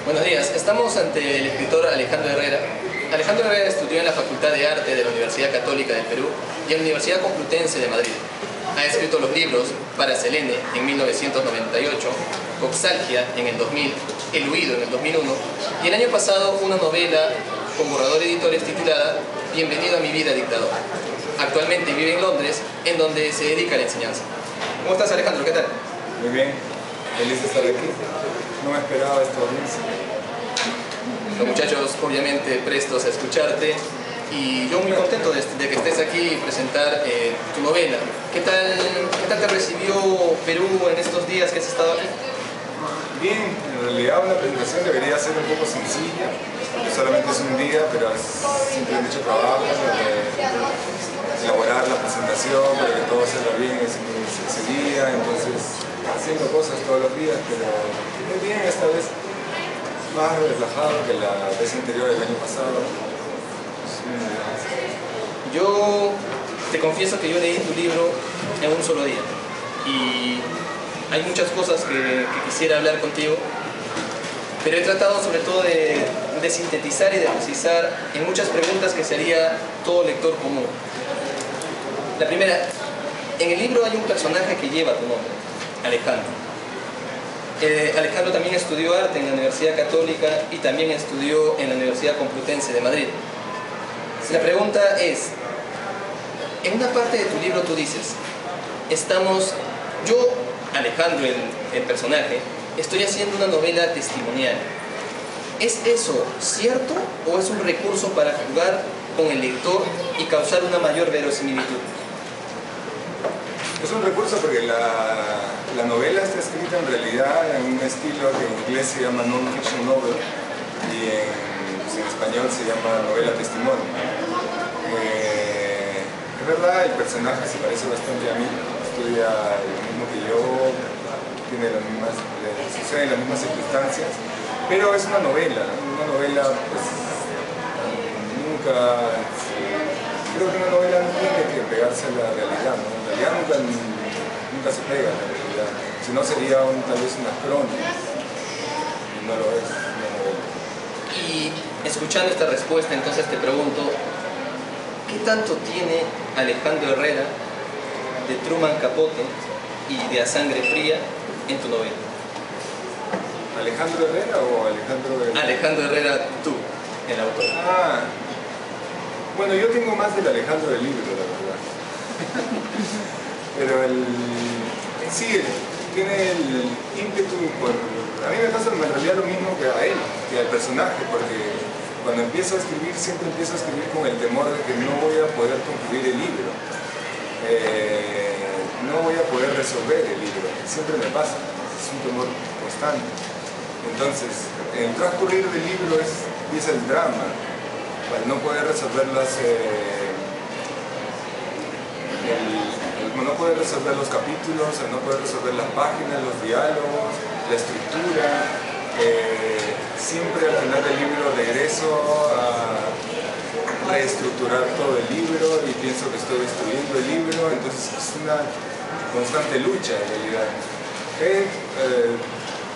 Buenos días, estamos ante el escritor Alejandro Herrera. Alejandro Herrera estudió en la Facultad de Arte de la Universidad Católica del Perú y en la Universidad Complutense de Madrid. Ha escrito los libros Para Selene en 1998, Coxalgia en el 2000, El Huido en el 2001 y el año pasado una novela con Borrador Editores titulada Bienvenido a mi vida, dictador. Actualmente vive en Londres, en donde se dedica a la enseñanza. ¿Cómo estás, Alejandro? ¿Qué tal? Muy bien, feliz de estar aquí. No me esperaba esta audiencia. Los muchachos obviamente prestos a escucharte y yo muy contento de que estés aquí y presentar tu novela. ¿Qué tal te recibió Perú en estos días que has estado aquí? Bien, en realidad una presentación debería ser un poco sencilla, porque solamente es un día, pero es siempre mucho trabajo elaborar la presentación para que todo salga bien ese día, entonces haciendo cosas todos los días, pero muy bien esta vez, más relajado que la vez anterior del año pasado. Yo te confieso que yo leí tu libro en un solo día y hay muchas cosas que quisiera hablar contigo, pero he tratado sobre todo de sintetizar y de precisar en muchas preguntas que se haría todo lector común. La primera, en el libro hay un personaje que lleva tu nombre, Alejandro. Alejandro también estudió arte en la Universidad Católica y también estudió en la Universidad Complutense de Madrid. La pregunta es, en una parte de tu libro tú dices, yo, Alejandro, el personaje, estoy haciendo una novela testimonial. ¿Es eso cierto o es un recurso para jugar con el lector y causar una mayor verosimilitud? Es un recurso porque la novela está escrita en realidad en un estilo que en inglés se llama non-fiction novel y en español se llama novela testimonio. Es verdad, el personaje se parece bastante a mí, estudia lo mismo que yo, sucede en las mismas circunstancias, pero es una novela pues creo que una novela no tiene que pegarse a la realidad, ¿no? En realidad nunca se pega a la realidad, si no sería tal vez una crónica, y no lo es, una novela. Y escuchando esta respuesta, entonces te pregunto, ¿qué tanto tiene Alejandro Herrera de Truman Capote y de A Sangre Fría en tu novela? ¿Alejandro Herrera o Alejandro Herrera? Alejandro Herrera, tú, el autor. Bueno, yo tengo más del Alejandro del libro, la verdad. Pero sí, tiene el ímpetu a mí me pasa en realidad lo mismo que a él, que al personaje, porque cuando empiezo a escribir, siempre empiezo a escribir con el temor de que no voy a poder concluir el libro. No voy a poder resolver el libro. Siempre me pasa, es un temor constante. Entonces, el transcurrir del libro empieza el drama. Al no poder resolver no poder resolver los capítulos, al no poder resolver las páginas, los diálogos, la estructura, siempre al final del libro regreso a reestructurar todo el libro y pienso que estoy destruyendo el libro, entonces es una constante lucha en realidad.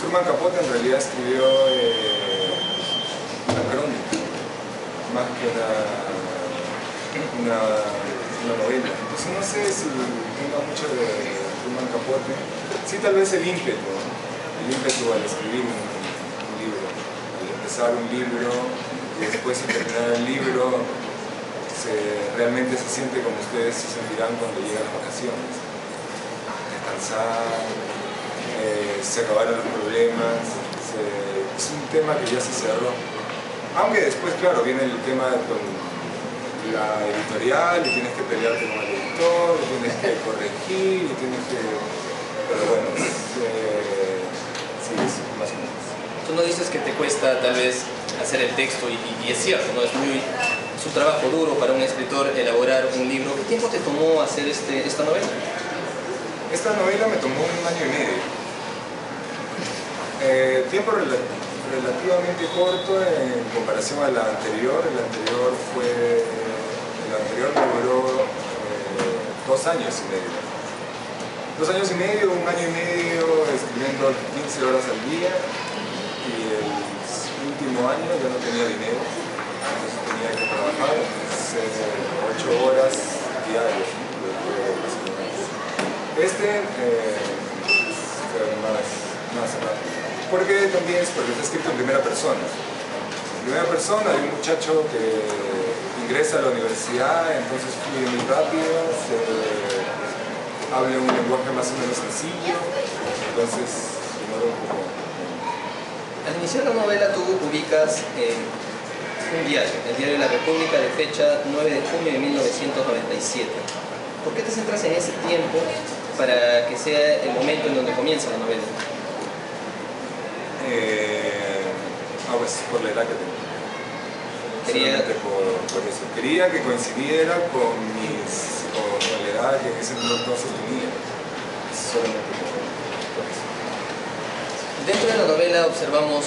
Truman Capote en realidad escribió una crónica más que una novela. Entonces no sé si tenga mucho de Truman Capote. Sí, tal vez el ímpetu al escribir un libro, al empezar un libro y después al terminar el libro realmente se siente como ustedes se sentirán cuando llegan las vacaciones. Descansar, se acabaron los problemas, es un tema que ya se cerró. Aunque después, claro, viene el tema con la editorial y tienes que pelearte con el editor, y tienes que corregir, y tienes que... Pero bueno, sí, es más o menos. Tú no dices que te cuesta tal vez hacer el texto y es cierto, ¿no? Es un trabajo duro para un escritor elaborar un libro. ¿Qué tiempo te tomó hacer esta novela? Esta novela me tomó 1 año y medio. Tiempo relativamente corto en comparación a la anterior. El anterior duró 2 años y medio. 2 años y medio, 1 año y medio escribiendo 15 horas al día y último año ya no tenía dinero, entonces tenía que trabajar 8 horas diarias, ¿no? Fue más rápido. Porque también porque está escrito en primera persona. En primera persona hay un muchacho que ingresa a la universidad, entonces fluye muy rápido, habla un lenguaje más o menos sencillo, entonces demora un poco. Al iniciar la novela tú ubicas un diario, el diario de la República de fecha 9 de junio de 1997. ¿Por qué te centras en ese tiempo para que sea el momento en donde comienza la novela? Pues por la edad que tengo. Por eso. Quería que coincidiera con la edad que en ese entonces tenía. Solamente por eso. Dentro de la novela observamos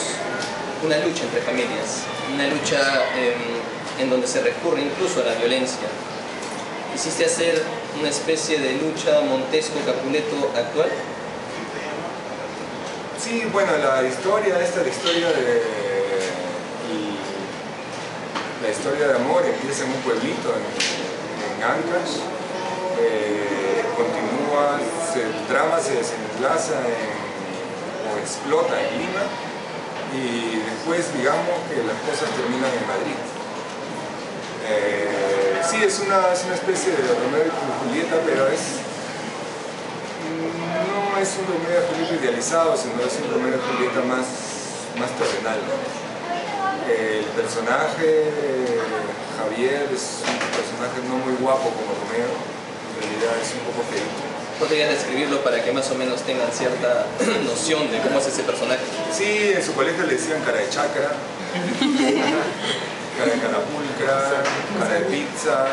una lucha entre familias, una lucha en donde se recurre incluso a la violencia. ¿Quisiste hacer una especie de lucha Montesco-Capuleto actual? Sí, bueno, la historia de amor empieza en un pueblito en Ancash, continúa, el drama se desenlaza o explota en Lima y después digamos que las cosas terminan en Madrid. Sí, es una especie de Romeo y Julieta, pero no es un Romeo y Julieta idealizado, sino es un Romeo y Julieta más terrenal. El personaje Javier es un personaje no muy guapo como Romeo, en realidad es un poco feito. ¿Podrías describirlo para que más o menos tengan cierta noción de cómo es ese personaje? Sí, en su colegio le decían cara de chakra, cara de carapulcra, cara de pizza,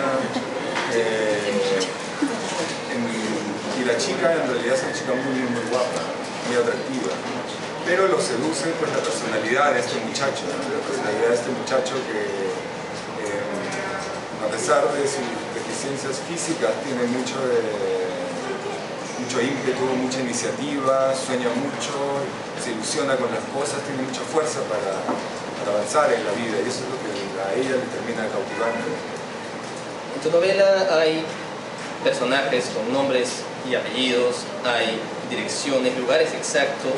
y la chica en realidad es una chica muy guapa, muy atractiva. Pero lo seduce pues la personalidad de este muchacho, ¿no? La personalidad de este muchacho que a pesar de sus deficiencias físicas tiene mucho ímpetu, mucha iniciativa, sueña mucho, se ilusiona con las cosas, tiene mucha fuerza para avanzar en la vida y eso es lo que a ella le termina cautivando. En tu novela hay personajes con nombres y apellidos, hay direcciones, lugares exactos.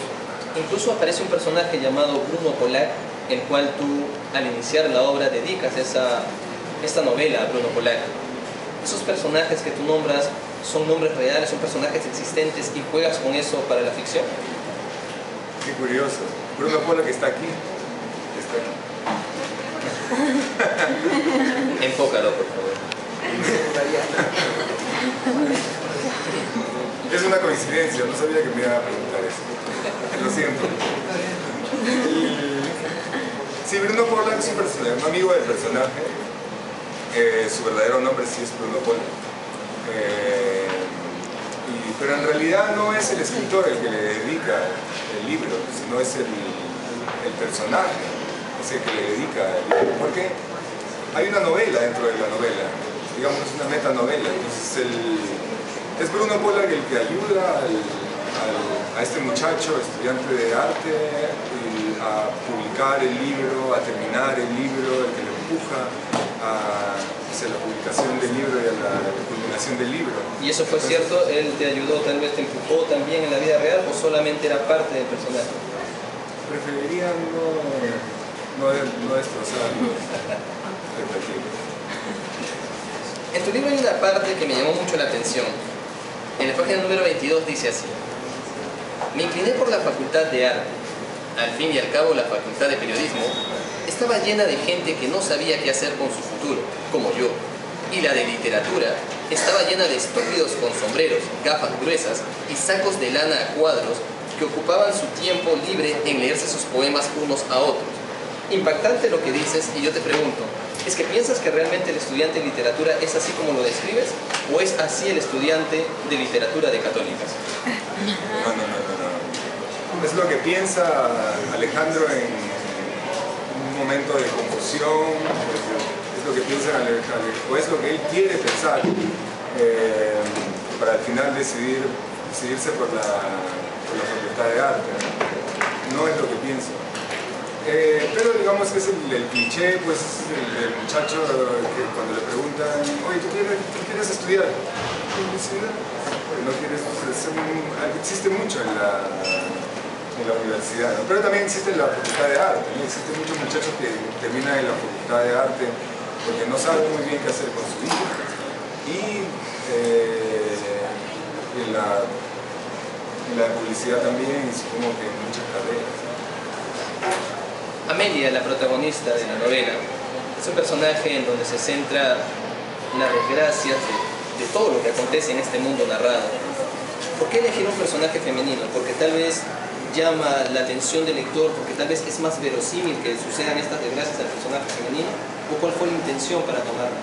Incluso aparece un personaje llamado Bruno Pollack, el cual tú, al iniciar la obra, dedicas esta novela a Bruno Pollack. ¿Esos personajes que tú nombras son nombres reales, son personajes existentes y juegas con eso para la ficción? Qué curioso. Bruno Pollack está aquí. Enfócalo, por favor. Es una coincidencia, no sabía que me iban a preguntar eso. Lo siento. Sí, Bruno Pollack es un amigo del personaje. Su verdadero nombre sí es Bruno Pollack. Pero en realidad no es el escritor el que le dedica el libro, sino es el personaje, es el que le dedica el libro. Porque hay una novela dentro de la novela, digamos es una metanovela. Entonces es Bruno Pollack el que ayuda a este muchacho, estudiante de arte, a publicar el libro, a terminar el libro, el que le empuja hacia la publicación del libro y a la culminación del libro. ¿Y eso fue cierto? ¿Él te ayudó, tal vez te empujó también en la vida real o solamente era parte del personaje? Preferiría no destrozar expectativas. En tu libro hay una parte que me llamó mucho la atención. En la página número 22 dice así: me incliné por la Facultad de Arte. Al fin y al cabo, la Facultad de Periodismo estaba llena de gente que no sabía qué hacer con su futuro, como yo. Y la de Literatura estaba llena de estúpidos con sombreros, gafas gruesas y sacos de lana a cuadros que ocupaban su tiempo libre en leerse sus poemas unos a otros. Impactante lo que dices, y yo te pregunto, ¿es que piensas que realmente el estudiante de literatura es así como lo describes? ¿O es así el estudiante de literatura de católicas? No. Es lo que piensa Alejandro en un momento de confusión, es lo que piensa Alejandro, o es lo que él quiere pensar para al final decidirse por la Facultad de Arte. No es lo que piensa. Pero digamos que es el cliché, pues el muchacho que cuando le preguntan, oye, ¿tú quieres estudiar? ¿Publicidad? No quieres, existe mucho en la universidad, ¿no? Pero también existe la facultad de arte, ¿no? Existen muchos muchachos que terminan en la facultad de arte porque no saben muy bien qué hacer con su vida. Y en la publicidad también, y supongo que en muchas carreras. Amelia, la protagonista de la novela, es un personaje en donde se centra las desgracias de todo lo que acontece en este mundo narrado. ¿Por qué elegir un personaje femenino? Porque tal vez llama la atención del lector, porque tal vez es más verosímil que sucedan estas desgracias al personaje femenino, o cuál fue la intención para tomarla.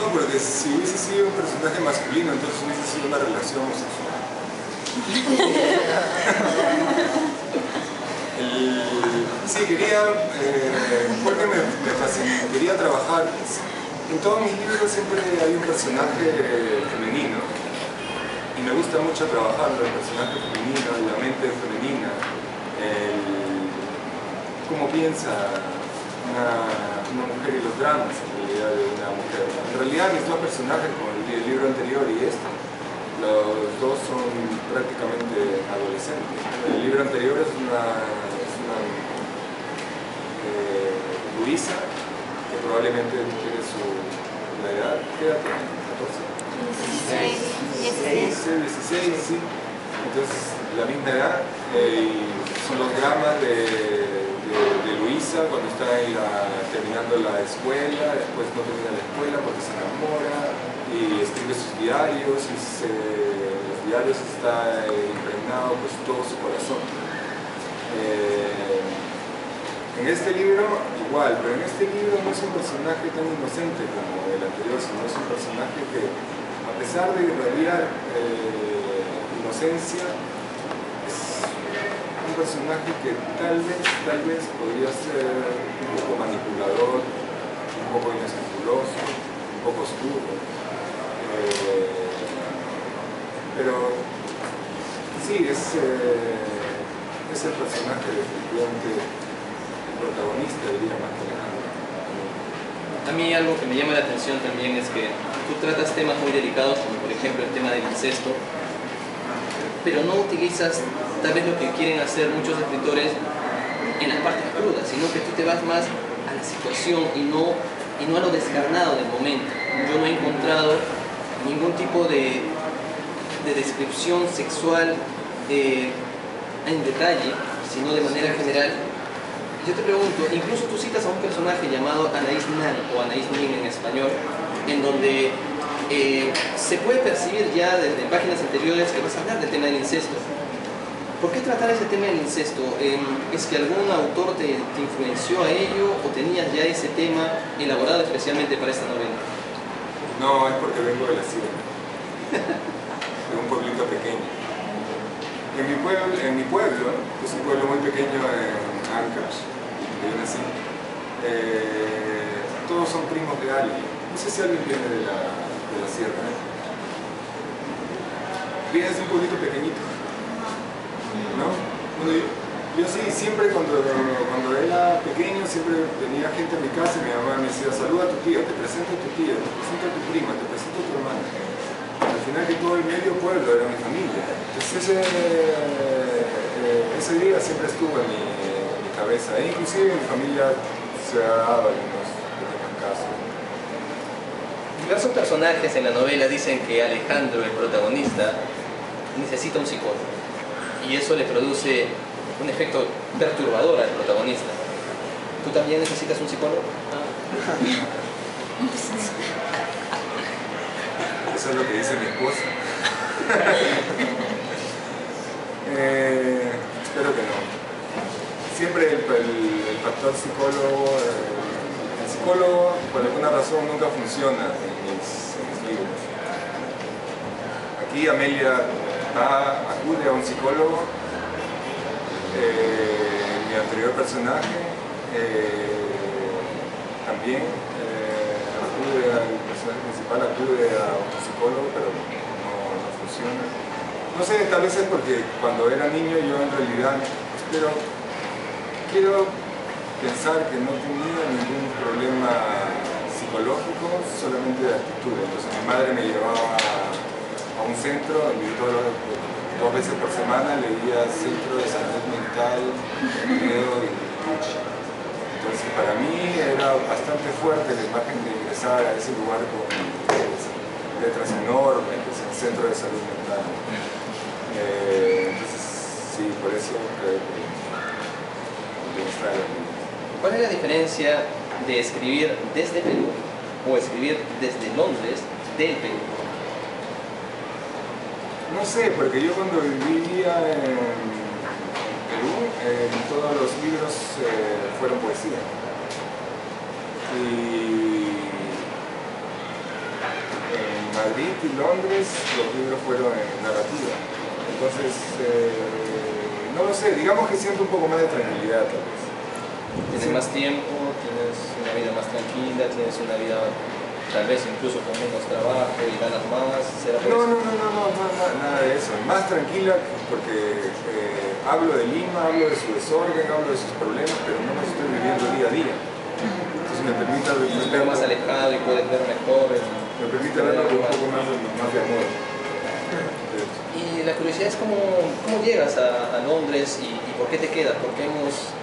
No, porque si hubiese sido un personaje masculino, entonces hubiese sido una relación homosexual. Sí, quería, porque me fascinó, quería trabajar. En todos mis libros siempre hay un personaje femenino y me gusta mucho trabajarlo, el personaje femenino, la mente femenina, cómo piensa una mujer y los dramas en realidad de una mujer. En realidad mis dos personajes, como el libro anterior y este, los dos son prácticamente adolescentes. El libro anterior es una Luisa, que probablemente tiene la edad, ¿qué edad tiene? ¿14? 16, sí. Entonces, la misma edad, y son los dramas de Luisa cuando está terminando la escuela, después no termina la escuela porque se enamora y escribe sus diarios, y los diarios está impregnado pues todo su corazón. En este libro igual, pero en este libro no es un personaje tan inocente como el anterior, sino es un personaje que, a pesar de irradiar inocencia, es un personaje que tal vez podría ser un poco manipulador, un poco inescrupuloso, un poco oscuro. Pero sí, es el personaje definitivamente protagonista, diría más que Alejandro. A mí algo que me llama la atención también es que tú tratas temas muy delicados, como por ejemplo el tema del incesto, pero no utilizas tal vez lo que quieren hacer muchos escritores en las partes crudas, sino que tú te vas más a la situación y no a lo descarnado del momento. Yo no he encontrado ningún tipo de descripción sexual en detalle, sino de manera general. Yo te pregunto, incluso tú citas a un personaje llamado Anaïs Nin, o Anaïs Nin en español, en donde se puede percibir ya desde páginas anteriores que vas a hablar del tema del incesto. ¿Por qué tratar ese tema del incesto? ¿Es que algún autor te influenció a ello o tenías ya ese tema elaborado especialmente para esta novela? No, es porque vengo de la Sierra, de un pueblito pequeño. En mi pueblo, que es un pueblo muy pequeño en Ancash, donde yo nací, todos son primos de alguien. No sé si alguien viene de la sierra. Vienes de un pueblito pequeñito, ¿no? Bueno, yo sí, siempre cuando era pequeño, siempre venía gente a mi casa y mi mamá me decía, saluda a tu tía, te presento a tu tía, te presento a tu prima, te presento a tu hermana. Al final que todo el medio pueblo era mi familia. Entonces ese día siempre estuvo en mi cabeza. E inclusive en mi familia se ha dado algunos casos. Diversos personajes en la novela dicen que Alejandro, el protagonista, necesita un psicólogo. Y eso le produce un efecto perturbador al protagonista. ¿Tú también necesitas un psicólogo? Eso es lo que dice mi esposa. Espero que no. Siempre el factor psicólogo, el psicólogo por alguna razón nunca funciona en mis libros. Aquí Amelia acude a un psicólogo, mi anterior personaje también acude al personaje principal, acude a un psicólogo, pero no funciona. No sé, tal vez es porque cuando era niño yo en realidad quiero pensar que no tenía ningún problema psicológico, solamente de actitud. Entonces mi madre me llevaba a un centro, y dos veces por semana leía Centro de Salud Mental, Video y Lucha. Entonces para mí era bastante fuerte la imagen de ingresar a ese lugar con letras enormes, que es el Centro de Salud Mental. Entonces sí, por eso creo que me extrae la vida. ¿Cuál es la diferencia de escribir desde Perú o escribir desde Londres del Perú? No sé, porque yo cuando vivía en Perú, todos los libros fueron poesía. Y en Madrid y Londres los libros fueron en narrativa. Entonces, no lo sé, digamos que siento un poco más de tranquilidad tal vez. Tienes más tiempo, tienes una vida más tranquila, tienes una vida tal vez incluso con menos trabajo y ganas más. ¿Será por eso? Nada de eso. Más tranquila porque hablo de Lima, hablo de su desorden, hablo de sus problemas, pero no los estoy viviendo día a día. Entonces me permite verlo más alejado y puedes ver mejor. Me permite verlo con un poco más de amor. Y la curiosidad es cómo llegas a Londres y por qué te quedas, porque hemos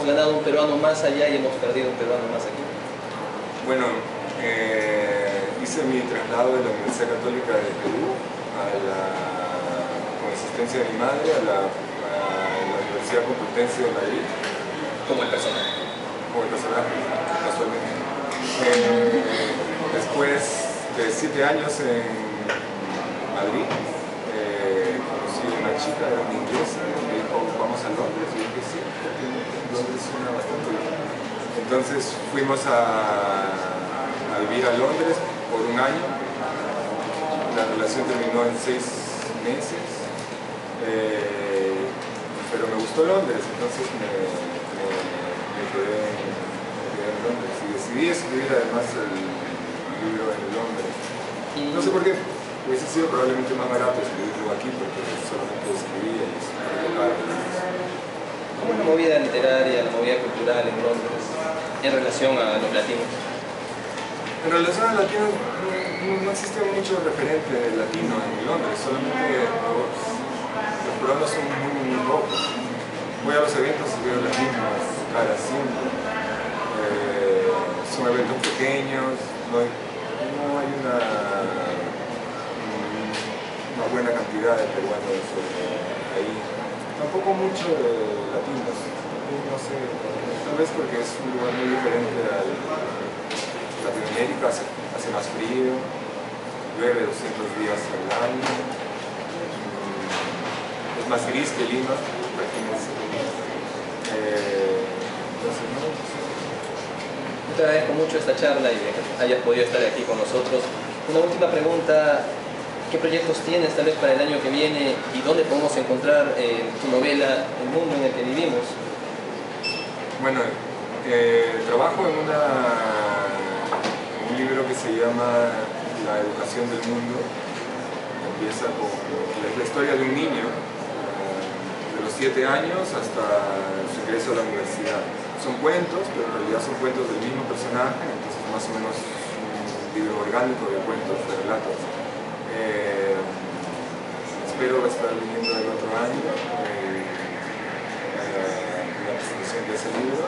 ganado un peruano más allá y hemos perdido un peruano más aquí. Bueno, hice mi traslado de la Universidad Católica de Perú con asistencia de mi madre a la Universidad Complutense de Madrid. Como el personaje. Como el personaje, casualmente. Después de 7 años en Madrid, conocí a una chica, era una inglesa, me dijo, vamos a Londres, y yo dije sí, porque Londres suena bastante bien. Entonces fuimos a vivir a Londres por un año, la relación terminó en 6 meses, pero me gustó Londres, entonces me quedé en Londres y decidí escribir además el libro en Londres. No sé por qué. Hubiese sido probablemente más barato escribirlo aquí porque solamente escribía y tocaba. ¿Cómo es la movida literaria, la movida cultural en Londres en relación a los latinos? En relación a los latinos no existe mucho referente latino en Londres, solamente los peruanos son muy pocos. Voy a los eventos y veo las mismas caras siempre. Son eventos pequeños, no hay una buena cantidad de peruanos ahí. Tampoco mucho de latinos, no sé, tal vez porque es un lugar muy diferente a Latinoamérica, hace más frío, llueve 200 días al año, es más gris que Lima, imagínense. Entonces, no sé. Te agradezco mucho esta charla y que hayas podido estar aquí con nosotros. Una última pregunta. ¿Qué proyectos tienes tal vez para el año que viene y dónde podemos encontrar tu novela El mundo en el que vivimos? Bueno, trabajo en un libro que se llama La educación del mundo. Empieza con la historia de un niño de los 7 años hasta su ingreso a la universidad. Son cuentos, pero en realidad son cuentos del mismo personaje, entonces más o menos un libro orgánico de cuentos, de relatos. Espero estar viniendo el otro año la presentación de ese libro.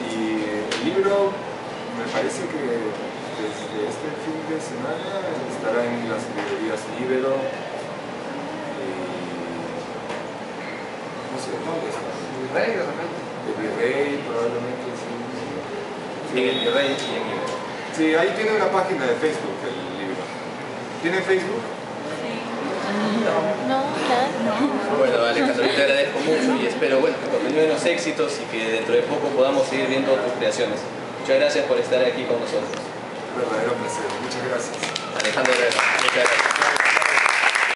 Y el libro me parece que desde este fin de semana estará en las librerías Libero y no sé dónde está. Virrey, de repente. El Virrey, probablemente sí. En el Virrey y en Libero. Sí, ahí tiene una página de Facebook el libro. ¿Tiene Facebook? No. Bueno, Alejandro, te agradezco mucho y espero que continúen los éxitos y que dentro de poco podamos seguir viendo tus creaciones. Muchas gracias por estar aquí con nosotros. Verdadero placer. Muchas gracias. Alejandro, muchas gracias.